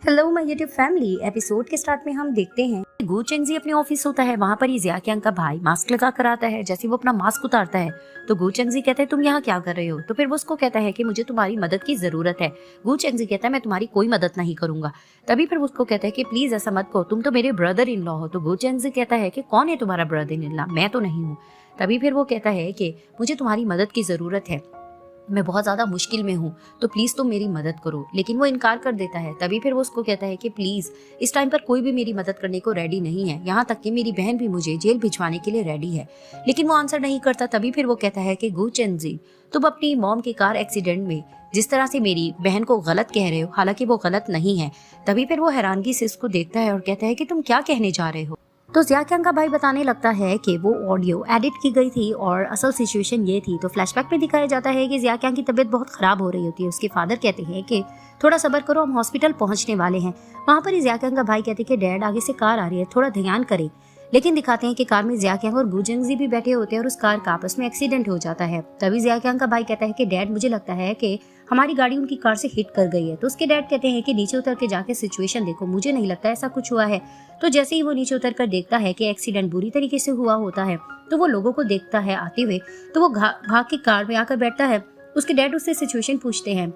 Hello my YouTube family. Episode के start में हम देखते हैं गू चेंगजी अपने ऑफिस होता है। वहाँ पर ही जिया कियांग का भाई मास्क लगा कर आता है। जैसे वो अपना मास्क उतारता है तो गू चेंगजी कहता है तुम यहाँ क्या कर रहे हो। तो फिर वो उसको कहता है कि मुझे तुम्हारी मदद की जरूरत है। गू चेंगजी कहता है मैं तुम्हारी कोई मदद नहीं करूंगा। तभी फिर वो उसको कहता है कि प्लीज ऐसा मत करो, तुम तो मेरे ब्रदर इन लॉ हो। तो गू चेंगजी कहता है कि कौन है तुम्हारा ब्रदर इन लॉ, मैं तो नहीं हूँ। तभी फिर वो कहता है कि मुझे तुम्हारी मदद की जरूरत है, मैं बहुत ज्यादा मुश्किल में हूँ, तो प्लीज तुम मेरी मदद करो। लेकिन वो इनकार कर देता है। तभी फिर वो उसको कहता है कि प्लीज इस टाइम पर कोई भी मेरी मदद करने को रेडी नहीं है, यहाँ तक कि मेरी बहन भी मुझे जेल भिजवाने के लिए रेडी है। लेकिन वो आंसर नहीं करता। तभी फिर वो कहता है कि गू चेंगजी तुम अपनी मॉम के कार एक्सीडेंट में जिस तरह से मेरी बहन को गलत कह रहे हो, हालांकि वो गलत नहीं है। तभी फिर वो हैरानगी से उसको देखता है और कहता है कि तुम क्या कहने जा रहे हो। तो जिया कियांग का भाई बताने लगता है कि वो ऑडियो एडिट की गई थी और असल सिचुएशन ये थी। तो फ्लैशबैक में दिखाया जाता है कि जिया कियांग की तबीयत बहुत खराब हो रही होती है। उसके फादर कहते हैं कि थोड़ा सब्र करो, हम हॉस्पिटल पहुंचने वाले हैं। वहाँ पर ही जिया कियांग का भाई कहते हैं कि डैड आगे से कार आ रही है, थोड़ा ध्यान करें। लेकिन दिखाते हैं कि कार में जिया कियांग और गू चेंगजी भी बैठे होते हैं और उस कार का आपस में एक्सीडेंट हो जाता है। तभी जिया कियांग का भाई कहता है कि डैड मुझे लगता है कि हमारी गाड़ी उनकी कार से हिट कर गई है। तो उसके डैड कहते हैं कि नीचे उतर के जाके सिचुएशन देखो, मुझे नहीं लगता ऐसा कुछ हुआ है। तो जैसे ही वो नीचे उतर कर देखता है कि एक्सीडेंट बुरी तरीके से हुआ होता है, तो वो लोगों को देखता है आते हुए। तो वो भाग के कार में आकर बैठता है। उसके डैड उससे सिचुएशन पूछते हैं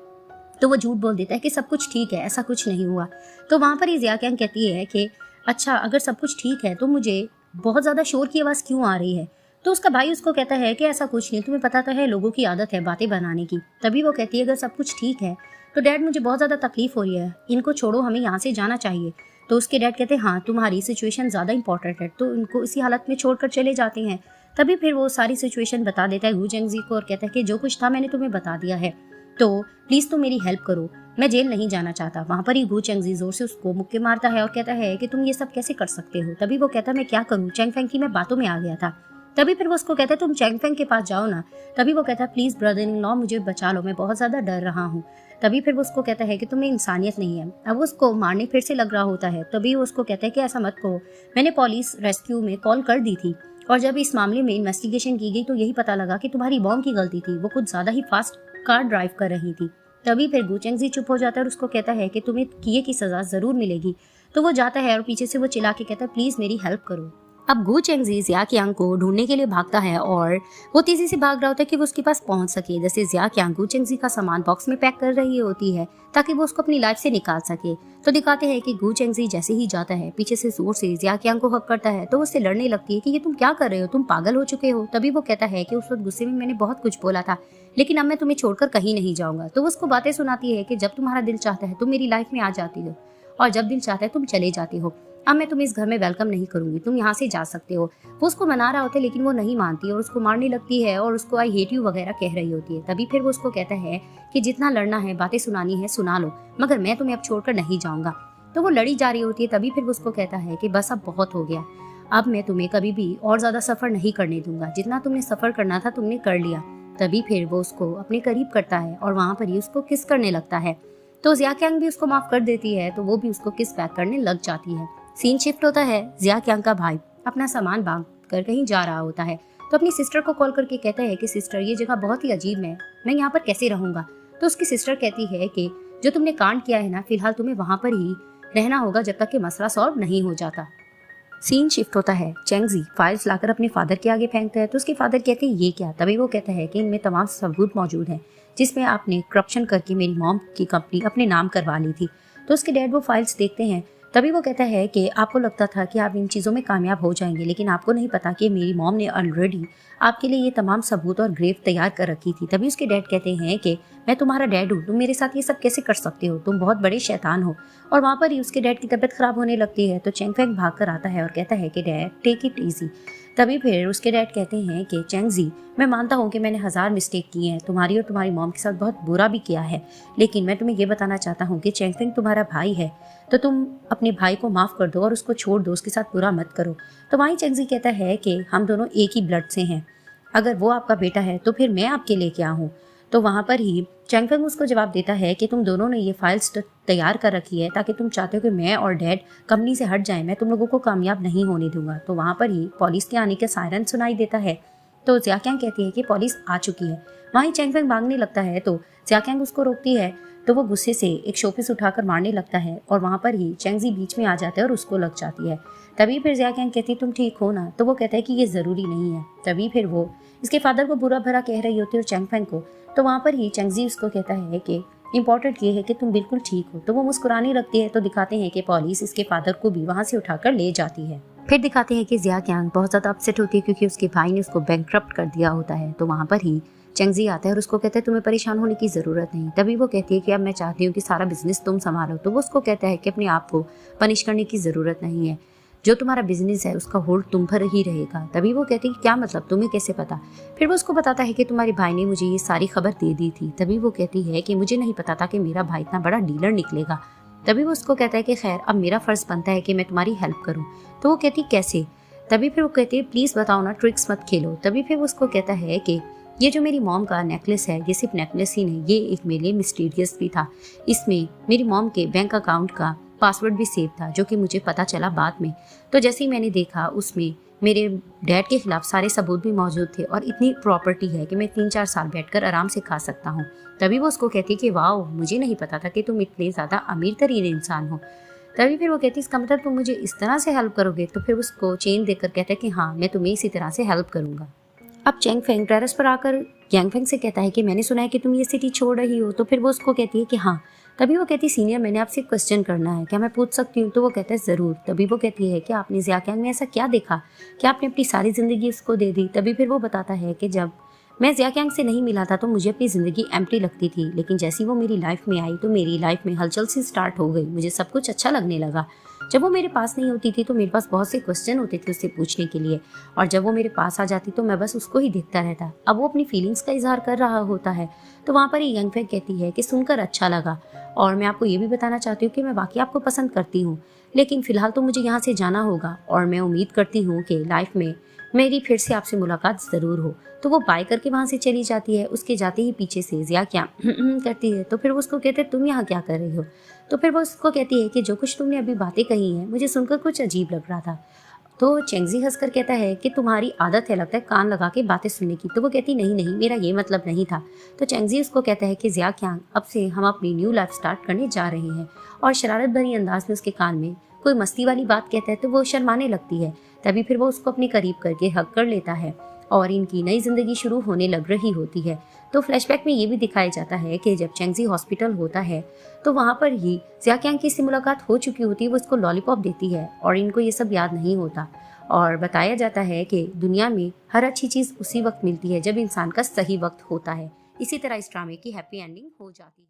तो वो झूठ बोल देता है कि सब कुछ ठीक है, ऐसा कुछ नहीं हुआ। तो वहां पर ही जिया कियांग कहती है कि अच्छा अगर सब कुछ ठीक है तो मुझे बहुत ज्यादा शोर की आवाज क्यों आ रही है। तो उसका भाई उसको कहता है कि ऐसा कुछ नहीं, तुम्हें पता तो है लोगों की आदत है बातें बनाने की। तभी वो कहती है अगर सब कुछ ठीक है तो डैड मुझे बहुत ज्यादा तकलीफ हो रही है, इनको छोड़ो, हमें यहाँ से जाना चाहिए। तो उसके डैड कहते हैं हाँ तुम्हारी सिचुएशन ज्यादा इंपॉर्टेंट है, तो इनको इसी हालत में छोड़कर चले जाते हैं। तभी फिर वो सारी सिचुएशन बता देता है गू चेंगजी को और कहता है कि जो कुछ था मैंने तुम्हें बता दिया है, तो प्लीज तुम मेरी हेल्प करो, मैं जेल नहीं जाना चाहता। वहाँ पर ही गू चेंगजी जोर से उसको मुक्के मारता है और कहता है कि तुम ये सब कैसे कर सकते हो। तभी वो कहता है मैं क्या करूँ, चैंग फेंग की मैं बातों में आ गया था। तभी फिर वो उसको कहता है तुम चैंग फेंग के पास जाओ ना। तभी वो कहता है प्लीज ब्रदर इन लॉ मुझे बचा लो, मैं बहुत ज्यादा डर रहा हूँ। तभी फिर वो उसको कहता है कि तुम्हें इंसानियत नहीं है। अब उसको मारने फिर से लग रहा होता है। तभी वो उसको कहता है कि ऐसा मत कहो, मैंने पुलिस रेस्क्यू में कॉल कर दी थी और जब इस मामले में इन्वेस्टिगेशन की गई तो यही पता लगा कि तुम्हारी मॉम की गलती थी, वो कुछ ज्यादा ही फास्ट कार ड्राइव कर रही थी। तभी फिर गू चेंगजी चुप हो जाता है और उसको कहता है कि तुम्हें किए की सजा जरूर मिलेगी। तो वो जाता है और पीछे से वो चिल्ला के कहता है प्लीज मेरी हेल्प करो। अब गू चेंगजी जिया कियांग को ढूंढने के लिए भागता है और वो तेजी से भाग रहा होता है कि वो उसके पास पहुंच सके। जैसे जिया कियांग गू चेंगजी का सामान बॉक्स में पैक कर रही होती है ताकि वो उसको अपनी लाइफ से निकाल सके। तो दिखाते हैं कि गू चेंगजी जैसे ही जाता है पीछे से जोर से जिया कियांग को हक करता है। तो उससे लड़ने लगती है कि ये तुम क्या कर रहे हो, तुम पागल हो चुके हो। तभी वो कहता है कि उस वक्त गुस्से में मैंने बहुत कुछ बोला था, लेकिन अब मैं तुम्हें छोड़कर कहीं नहीं जाऊंगा। तो वो उसको बातें सुनाती है कि जब तुम्हारा दिल चाहता है तुम मेरी लाइफ में आ जाती हो और जब दिल चाहता है तुम चले जाते हो। अब मैं तुम्हें इस घर में वेलकम नहीं करूंगी, तुम यहाँ से जा सकते हो। वो उसको मना रहा होता है लेकिन वो नहीं मानती और उसको मारने लगती है और उसको आई हेट यू वगैरह कह रही होती है। तभी फिर वो उसको कहता है कि जितना लड़ना है, बातें सुनानी है सुना लो, मगर मैं तुम्हें अब छोड़कर नहीं जाऊंगा। तो वो लड़ी जा रही होती है। तभी फिर वो उसको कहता है कि बस अब बहुत हो गया, अब मैं तुम्हें कभी भी और ज्यादा सफर नहीं करने दूंगा, जितना तुमने सफर करना था तुमने कर लिया। तभी फिर वो उसको अपने करीब करता है और वहां पर ही उसको किस करने लगता है। तो जिया कियांग भी उसको माफ कर देती है, तो वो भी उसको किस बैक करने लग जाती है। सीन शिफ्ट होता है। जिया कियांग का भाई अपना सामान बांध कर कहीं जा रहा होता है तो अपनी सिस्टर को कॉल करके कहता है कि सिस्टर ये जगह बहुत ही अजीब है, मैं यहाँ पर कैसे रहूंगा। तो उसकी सिस्टर कहती है कि जो तुमने कांड किया है ना, फिलहाल तुम्हें वहां पर ही रहना होगा जब तक कि मसला सॉल्व नहीं हो जाता। सीन शिफ्ट होता है। चेंगजी फाइल्स लाकर अपने फादर के आगे फेंकता है तो उसके फादर कहते हैं ये क्या। तभी वो कहता है कि इनमें तमाम सबूत मौजूद हैं जिसमें आपने करप्शन करके मेरी मॉम की कंपनी अपने नाम करवा ली थी। तो उसके डैड वो फाइल्स देखते हैं। तभी वो कहता है कि आपको लगता था कि आप इन चीज़ों में कामयाब हो जाएंगे, लेकिन आपको नहीं पता कि मेरी मॉम ने ऑलरेडी आपके लिए ये तमाम सबूत और ग्रेफ तैयार कर रखी थी। तभी उसके डैड कहते हैं कि मैं तुम्हारा डैड हूँ, तुम मेरे साथ ये सब कैसे कर सकते हो, तुम बहुत बड़े शैतान हो। और वहाँ पर ही उसके डैड की तबीयत खराब होने लगती है। तो चेंग फेंग भाग कर आता है और कहता है कि डैड टेक इट ईजी। तभी फिर उसके डैड कहते हैं कि चेंगजी मैं मानता हूँ कि मैंने 1000 मिस्टेक की हैं, तुम्हारी और तुम्हारी मॉम के साथ बहुत बुरा भी किया है, लेकिन मैं तुम्हें ये बताना चाहता हूँ कि चेंग फेंग तुम्हारा भाई है, तो तुम अपने भाई को माफ कर दो और उसको छोड़ दो, उसके साथ बुरा मत करो। तो वहीं चेंगजी कहता है कि हम दोनों एक ही ब्लड से हैं, अगर वो आपका बेटा है तो फिर मैं आपके लिए क्या हूँ। तो वहाँ पर ही चेंग फेंग उसको जवाब देता है कि तुम दोनों ने ये फाइल्स तैयार कर रखी है ताकि तुम चाहते हो कि मैं और डैड कंपनी से हट जाएं, मैं तुम लोगों को कामयाब नहीं होने दूंगा। तो वहाँ पर ही पुलिस के आने का सायरन सुनाई देता है। तो जिया कियांग कहती है कि पुलिस आ चुकी है। वहीं चेंग फेंग भागने लगता है तो जिया कियांग उसको रोकती है। तो वो गुस्से से एक शोपीस उठाकर मारने लगता है और वहाँ पर ही चेंगजी बीच में आ जाता है और उसको लग जाती है। तभी फिर जियाक्यांग कहती है तुम ठीक हो ना, तो वो कहता है कि ये ज़रूरी नहीं है। तभी फिर वो इसके फादर को बुरा भरा कह रही होती है और चैंगफेंग को, तो वहाँ पर ही चेंगजी उसको कहता है कि इम्पोर्टेंट ये है कि तुम बिल्कुल ठीक हो। तो वो मुस्कुराने लगती है, तो दिखाते हैं कि पुलिस इसके फादर को भी वहाँ से उठाकर ले जाती है। फिर दिखाते हैं कि जियाक्यांग बहुत ज़्यादा अपसेट होती है क्योंकि उसके भाई ने उसको बैंकक्रप्ट कर दिया होता है। तो वहाँ पर ही चेंगजी आता है और उसको कहता है तुम्हें परेशान होने की ज़रूरत नहीं। तभी वो कहती है कि अब मैं चाहती हूँ कि सारा बिजनेस तुम संभालो। तो वो उसको कहता है कि अपने आप को पनिश करने की ज़रूरत नहीं है, जो तुम्हारा बिजनेस है उसका होल्ड तुम पर ही रहेगा। तभी वो कहती है क्या मतलब, तुम्हें कैसे पता। फिर वो उसको बताता है कि तुम्हारे भाई ने मुझे ये सारी खबर दे दी थी। तभी वो कहती है कि मुझे नहीं पता था कि मेरा भाई इतना बड़ा डीलर निकलेगा। तभी वो उसको कहता है कि खैर अब मेरा फर्ज बनता है कि मैं तुम्हारी हेल्प करूँ। तो वो कहती कैसे। तभी फिर वो कहती है प्लीज़ बताओ ना, ट्रिक्स मत खेलो। तभी फिर वो उसको कहता है कि ये जो मेरी मॉम का नेकलेस है, ये सिर्फ नेकलेस ही नहीं, ये एक मेरे लिए मिस्टीरियस भी था। इसमें मेरी मॉम के बैंक अकाउंट का पासवर्ड भी सेव था, जो कि मुझे पता चला बाद में। तो जैसे ही मैंने देखा उसमें मेरे डैड के खिलाफ सारे सबूत भी मौजूद थे और इतनी प्रॉपर्टी है कि मैं 3-4 साल बैठकर आराम से खा सकता हूँ। तभी वो उसको कहती कि वाह, मुझे नहीं पता था कि तुम इतने ज़्यादा अमीर तरीन इंसान हो। तभी फिर वो कहती इसका मतलब तुम मुझे इस तरह से हेल्प करोगे। तो फिर उसको चेन देकर कहता है कि हाँ, मैं तुम्हें इसी तरह से हेल्प करूँगा। अब चैंगफेंग टेरेस पर आकर यांगफेंग से कहता है कि मैंने सुना है कि तुम ये सिटी छोड़ रही हो। तो फिर वो उसको कहती है कि हाँ। तभी वो कहती सीनियर, मैंने आपसे क्वेश्चन करना है, क्या मैं पूछ सकती हूँ। तो वो कहता है ज़रूर। तभी वो कहती है कि आपने जियाक्यांग में ऐसा क्या देखा कि आपने अपनी सारी ज़िंदगी उसको दे दी। तभी फिर वो बताता है कि जब मैं जियाक्यांग से नहीं मिला था तो मुझे अपनी ज़िंदगी एम्प्टी लगती थी, लेकिन जैसी वो मेरी लाइफ में आई तो मेरी लाइफ में हलचल सी स्टार्ट हो गई। मुझे सब कुछ अच्छा लगने लगा। जब वो मेरे पास नहीं होती थी तो मेरे पास बहुत से क्वेश्चन होते थे उससे पूछने के लिए, और जब वो मेरे पास आ जाती तो मैं बस उसको ही देखता रहता। अब वो अपनी फीलिंग्स का इजहार कर रहा होता है। तो वहाँ पर यांगफेंग कहती है कि सुनकर अच्छा लगा, और मैं आपको ये भी बताना चाहती हूँ कि मैं वाकई आपको पसंद करती हूँ, लेकिन फिलहाल तो मुझे यहाँ से जाना होगा और मैं उम्मीद करती हूँ कि लाइफ में मेरी फिर से आपसे मुलाकात ज़रूर हो। तो वो बाय करके वहाँ से चली जाती है। उसके जाते ही पीछे से जियाक्यांग करती है। तो फिर वो उसको कहते हैं तुम यहाँ क्या कर रही हो। तो फिर वो उसको कहती है कि जो कुछ तुमने अभी बातें कही हैं मुझे सुनकर कुछ अजीब लग रहा था। तो चेंगजी हंसकर कहता है कि तुम्हारी आदत है लगता है कान लगा के बातें सुनने की। तो वो कहती नहीं नहीं, मेरा ये मतलब नहीं था। तो चेंगजी उसको कहता है कि जियाक्यांग, अब से हम अपनी न्यू लाइफ स्टार्ट करने जा रहे हैं, और शरारत भरी अंदाज में उसके कान में कोई मस्ती वाली बात कहता है तो वो शर्माने लगती है। तभी फिर वो उसको अपने करीब करके हग कर लेता है और इनकी नई जिंदगी शुरू होने लग रही होती है। तो फ्लैशबैक में ये भी दिखाया जाता है कि जब चेंगजी हॉस्पिटल होता है तो वहाँ पर ही जियाक्यांग की इससे मुलाकात हो चुकी होती है। वो उसको लॉलीपॉप देती है और इनको ये सब याद नहीं होता, और बताया जाता है कि दुनिया में हर अच्छी चीज़ उसी वक्त मिलती है जब इंसान का सही वक्त होता है। इसी तरह इस ड्रामे की हैप्पी एंडिंग हो जाती है।